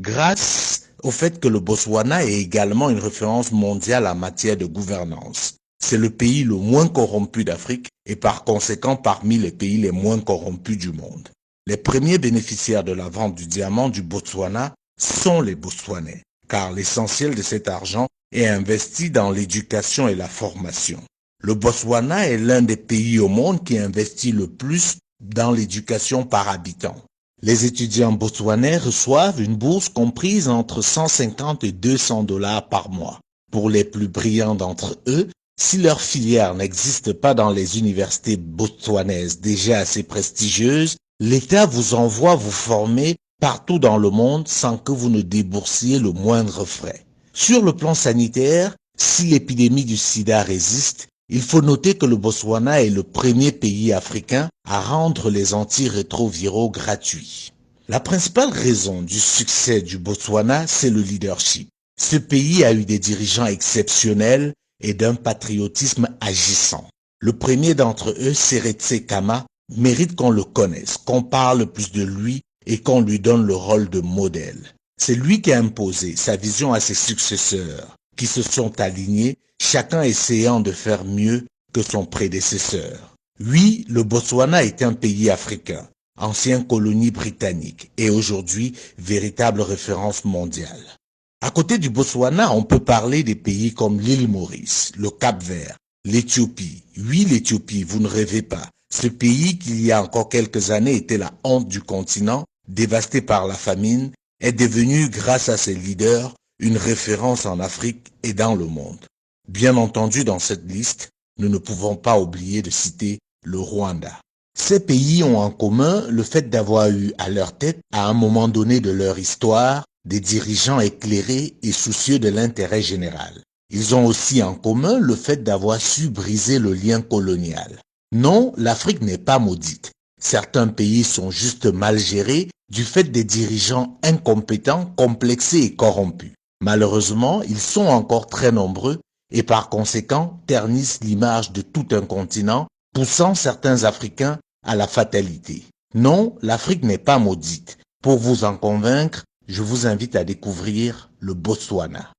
grâce au fait que le Botswana est également une référence mondiale en matière de gouvernance. C'est le pays le moins corrompu d'Afrique et par conséquent parmi les pays les moins corrompus du monde. Les premiers bénéficiaires de la vente du diamant du Botswana sont les Botswanais, car l'essentiel de cet argent est investi dans l'éducation et la formation. Le Botswana est l'un des pays au monde qui investit le plus dans l'éducation par habitant. Les étudiants botswanais reçoivent une bourse comprise entre 150 et 200 dollars par mois. Pour les plus brillants d'entre eux, si leur filière n'existe pas dans les universités botswanaises déjà assez prestigieuses, l'État vous envoie vous former partout dans le monde sans que vous ne déboursiez le moindre frais. Sur le plan sanitaire, si l'épidémie du sida résiste, il faut noter que le Botswana est le premier pays africain à rendre les antirétroviraux gratuits. La principale raison du succès du Botswana, c'est le leadership. Ce pays a eu des dirigeants exceptionnels et d'un patriotisme agissant. Le premier d'entre eux, Seretse Khama, mérite qu'on le connaisse, qu'on parle plus de lui et qu'on lui donne le rôle de modèle. C'est lui qui a imposé sa vision à ses successeurs, qui se sont alignés, chacun essayant de faire mieux que son prédécesseur. Oui, le Botswana est un pays africain, ancienne colonie britannique et aujourd'hui véritable référence mondiale. À côté du Botswana, on peut parler des pays comme l'île Maurice, le Cap-Vert, l'Éthiopie. Oui, l'Éthiopie, vous ne rêvez pas. Ce pays qui, il y a encore quelques années, était la honte du continent, dévasté par la famine, est devenu, grâce à ses leaders, une référence en Afrique et dans le monde. Bien entendu, dans cette liste, nous ne pouvons pas oublier de citer le Rwanda. Ces pays ont en commun le fait d'avoir eu à leur tête, à un moment donné de leur histoire, des dirigeants éclairés et soucieux de l'intérêt général. Ils ont aussi en commun le fait d'avoir su briser le lien colonial. Non, l'Afrique n'est pas maudite. Certains pays sont juste mal gérés du fait des dirigeants incompétents, complexés et corrompus. Malheureusement, ils sont encore très nombreux et par conséquent ternissent l'image de tout un continent, poussant certains Africains à la fatalité. Non, l'Afrique n'est pas maudite. Pour vous en convaincre, je vous invite à découvrir le Botswana.